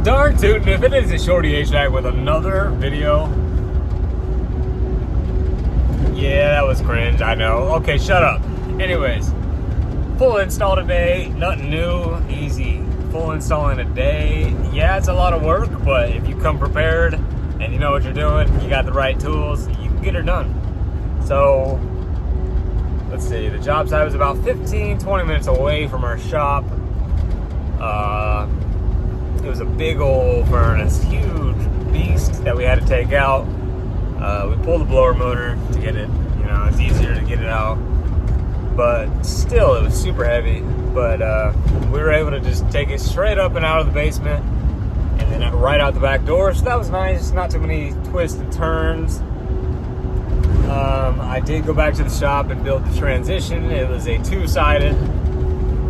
Darn tootin' if it is a shorty HVAC with another video. Yeah, that was cringe, I know. Okay, shut up. Anyways, full install today, nothing new, easy. Full install in a day. Yeah, it's a lot of work, but if you come prepared and you know what you're doing, you got the right tools, you can get her done. So, let's see, the job site was about 15-20 minutes away from our shop. It was a big old furnace, huge beast that we had to take out. We pulled the blower motor to get it, it's easier to get it out. But still, it was super heavy. But we were able to just take it straight up and out of the basement and then right out the back door. So that was nice, not too many twists and turns. I did go back to the shop and build the transition. It was a two-sided.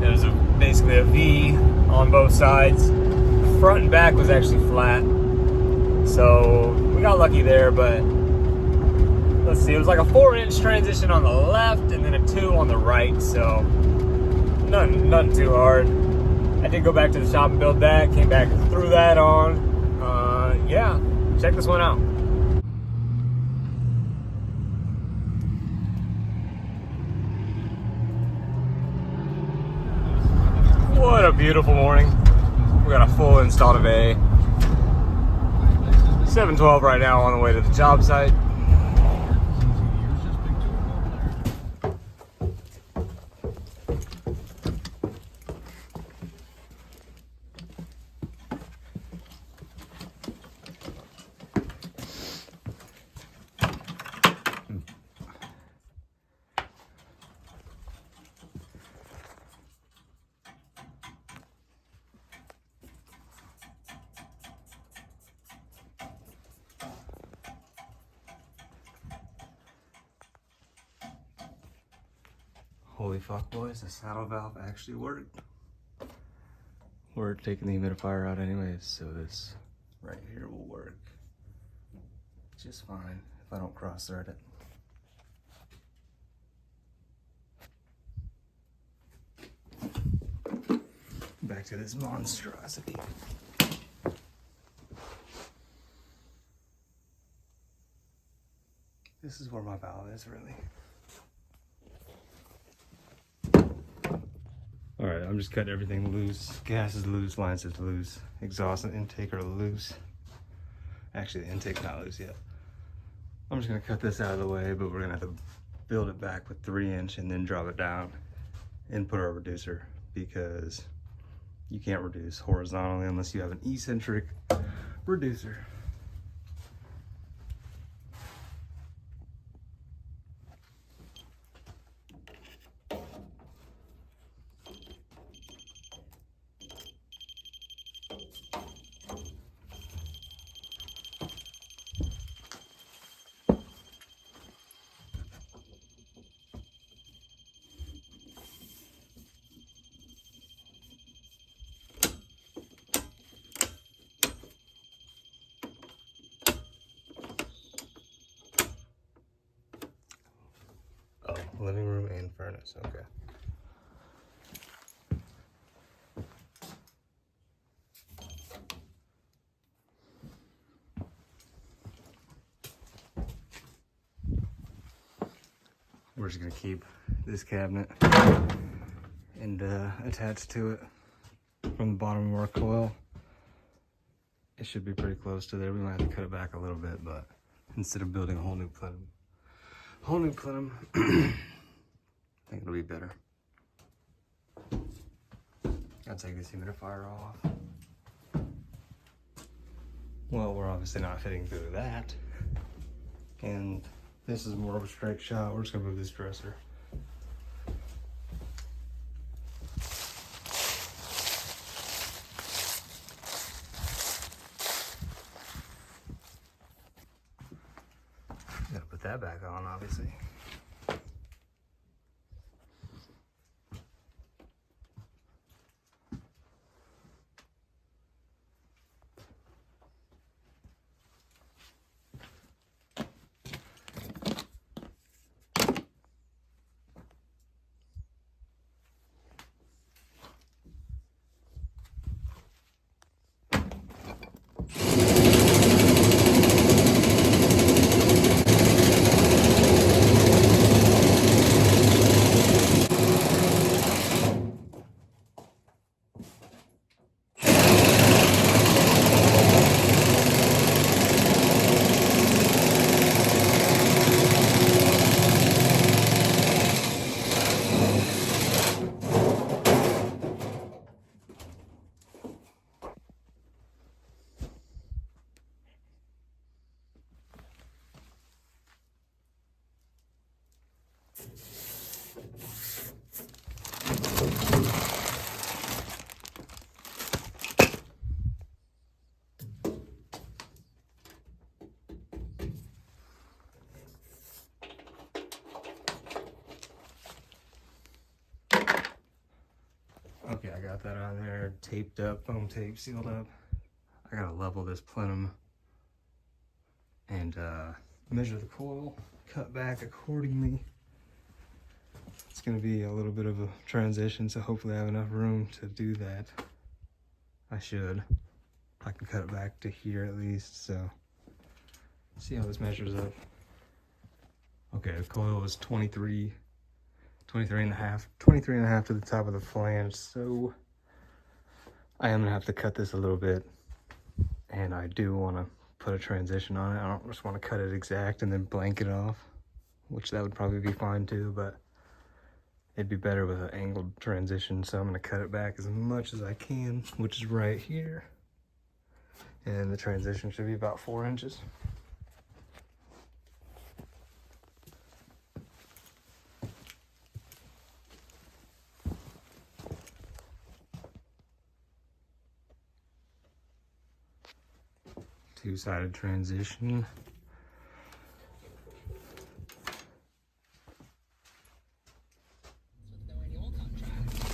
It was basically a V on both sides. The front and back was actually flat. So we got lucky there, but let's see, it was like a 4-inch transition on the left and then a 2 on the right. So nothing too hard. I did go back to the shop and build that, came back and threw that on. Yeah, check this one out. What a beautiful morning. We got a full install today. 7:12 right now on the way to the job site. Holy fuck, boys, the saddle valve actually worked. We're taking the humidifier out anyways, so this right here will work just fine if I don't cross-thread it. Back to this monstrosity. This is where my valve is, really. All right, I'm just cutting everything loose. Gas is loose, lines is loose. Exhaust and intake are loose. Actually, the intake's not loose yet. I'm just gonna cut this out of the way, but we're gonna have to build it back with 3-inch and then drop it down and put our reducer, because you can't reduce horizontally unless you have an eccentric reducer. Living room and furnace, okay. We're just gonna keep this cabinet and attach to it from the bottom of our coil. It should be pretty close to there. We might have to cut it back a little bit, but instead of building a whole new plenum, I think it'll be better. I'll take this humidifier off. Well, we're obviously not fitting through that. And this is more of a straight shot. We're just gonna move this dresser. Gotta put that back on, obviously. Okay, I got that on there, taped up, foam tape, sealed up. I gotta level this plenum and measure the coil, cut back accordingly. It's gonna be a little bit of a transition, so hopefully I have enough room to do that. I should. I can cut it back to here at least, so see how this measures up. Okay, the coil is 23 and a half to the top of the flange, so I am gonna have to cut this a little bit, and I do want to put a transition on it. I don't just want to cut it exact and then blank it off, which that would probably be fine too, but it'd be better with an angled transition, so I'm gonna cut it back as much as I can, which is right here, and the transition should be about 4 inches. Two-sided transition.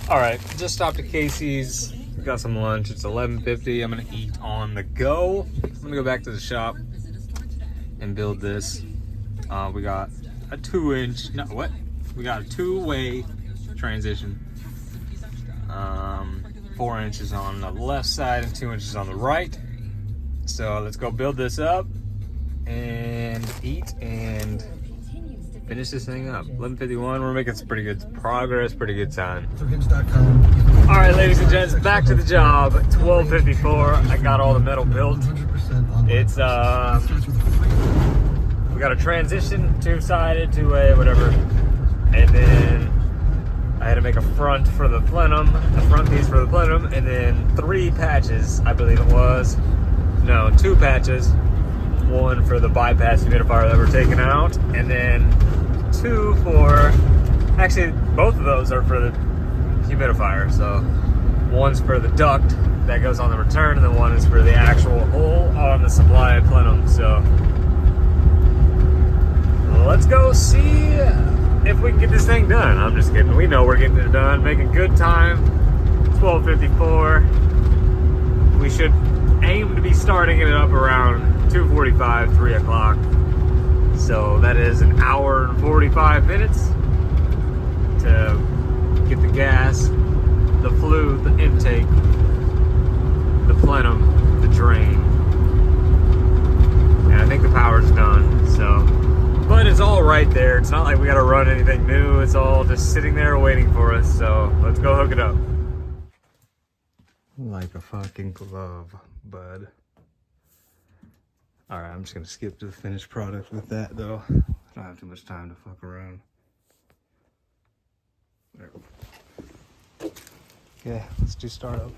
All right, just stopped at Casey's. Got some lunch. It's 11:50. I'm gonna eat on the go. I'm gonna go back to the shop and build this. We got a 2-inch. No, what? We got a 2-way transition. 4 inches on the left side and 2 inches on the right. So let's go build this up and eat and finish this thing up. 11:51, we're making some pretty good progress, pretty good time. All right, ladies and gents, back to the job. 12:54, I got all the metal built. It's, we got a transition, 2-sided, 2-way, whatever. And then I had to make a front for the plenum, a front piece for the plenum, and then 3 patches, I believe it was. No, 2 patches. 1 for the bypass humidifier that we're taking out, and then 2 for, actually both of those are for the humidifier. So one's for the duct that goes on the return, and then one is for the actual hole on the supply plenum. So let's go see if we can get this thing done. I'm just kidding. We know we're getting it done, making good time. 12:54. We should aim to be starting it up around 2:45, 3 o'clock. So that is an hour and 45 minutes to get the gas, the flue, the intake, the plenum, the drain. And I think the power's done, so. But it's all right there. It's not like we gotta run anything new. It's all just sitting there waiting for us. So let's go hook it up. Like a fucking glove, bud. All right, I'm just gonna skip to the finished product with that though. I don't have too much time to fuck around. There. Okay, let's do startup.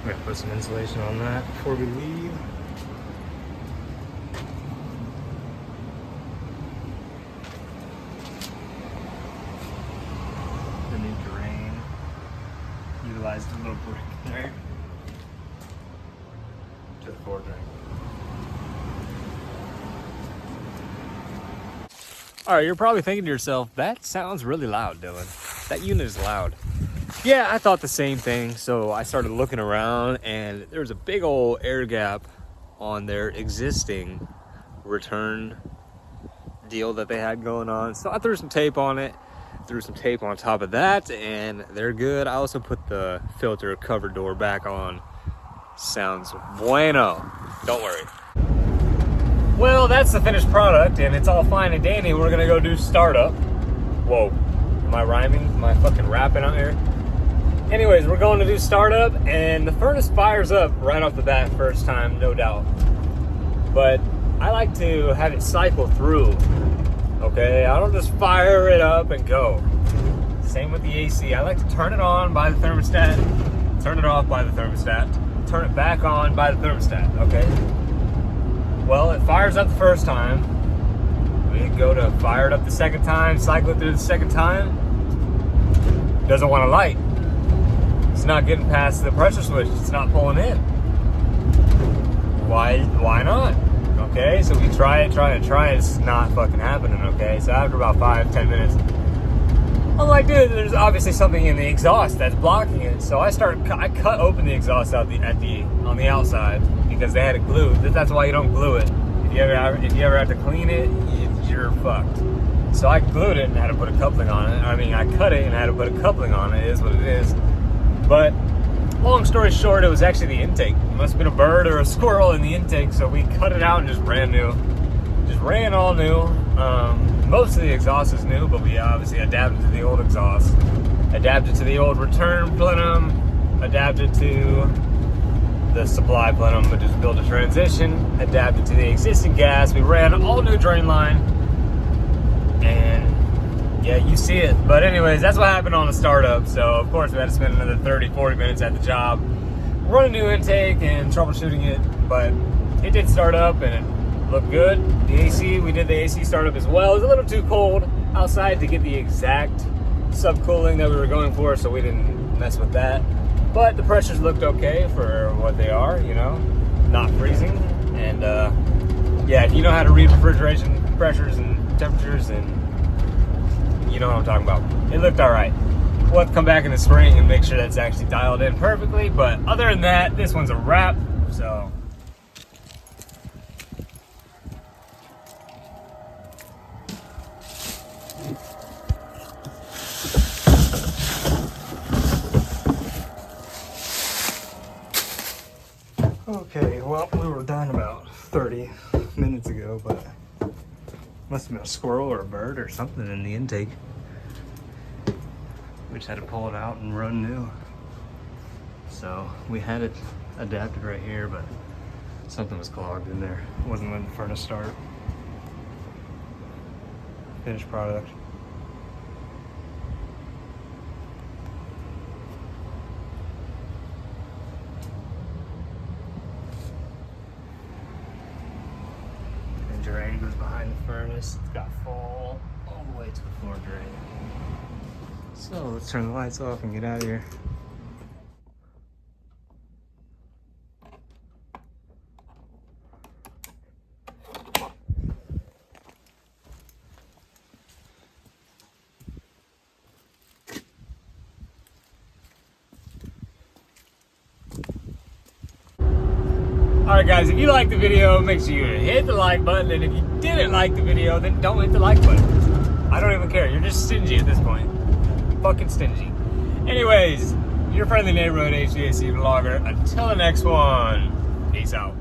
We're gonna put some insulation on that before we leave. The new drain utilized a little brick there to the floor drain. All right, you're probably thinking to yourself, that sounds really loud, Dylan. That unit is loud. Yeah, I thought the same thing. So I started looking around, and there's a big old air gap on their existing return deal that they had going on. So I threw some tape on it, threw some tape on top of that, and they're good. I also put the filter cover door back on. Sounds bueno. Don't worry. Well, that's the finished product, and it's all fine and dandy. We're gonna go do startup. Whoa, am I rhyming? Am I fucking rapping out here? Anyways, we're going to do startup, and the furnace fires up right off the bat first time, no doubt. But I like to have it cycle through, okay? I don't just fire it up and go. Same with the AC. I like to turn it on by the thermostat, turn it off by the thermostat, turn it back on by the thermostat, okay? Well, it fires up the first time. We go to fire it up the second time, cycle it through the second time. Doesn't want to light. It's not getting past the pressure switch. It's not pulling in. Why not? Okay, so we try it. It's not fucking happening, okay? So after about 5-10 minutes, I'm like, dude, there's obviously something in the exhaust that's blocking it. So I cut open the exhaust out on the outside because they had it glued. That's why you don't glue it. If you ever have to clean it, you're fucked. So I glued it and had to put a coupling on it. I mean, I cut it and had to put a coupling on it. It is what it is. But long story short, it was actually the intake. It must have been a bird or a squirrel in the intake. So we cut it out and just ran new. Just ran all new. Most of the exhaust is new, but we obviously adapted to the old exhaust. Adapted to the old return plenum. Adapted to the supply plenum, but just built a transition. Adapted to the existing gas. We ran all new drain line. And yeah, you see it. But anyways, that's what happened on the startup. So of course we had to spend another 30-40 minutes at the job running new intake and troubleshooting it. But it did start up and it looked good. The AC, we did the AC startup as well. It was a little too cold outside to get the exact subcooling that we were going for, so we didn't mess with that. But the pressures looked okay for what they are, you know, not freezing. And yeah, if you know how to read refrigeration pressures and temperatures, and you know what I'm talking about. It looked all right. We'll have to come back in the spring and make sure that's actually dialed in perfectly. But other than that, this one's a wrap. So. Okay, well, we were done about 30 minutes ago, but must have been a squirrel or a bird or something in the intake. We just had to pull it out and run new. So we had it adapted right here, but something was clogged in there. It wasn't letting the furnace start. Finished product. Drain goes behind the furnace. It's got full all the way to the floor drain. So let's turn the lights off and get out of here. Alright guys, if you liked the video, make sure you hit the like button, and if you didn't like the video, then don't hit the like button. I don't even care, you're just stingy at this point. Fucking stingy. Anyways, your friendly neighborhood HVAC vlogger. Until the next one, peace out.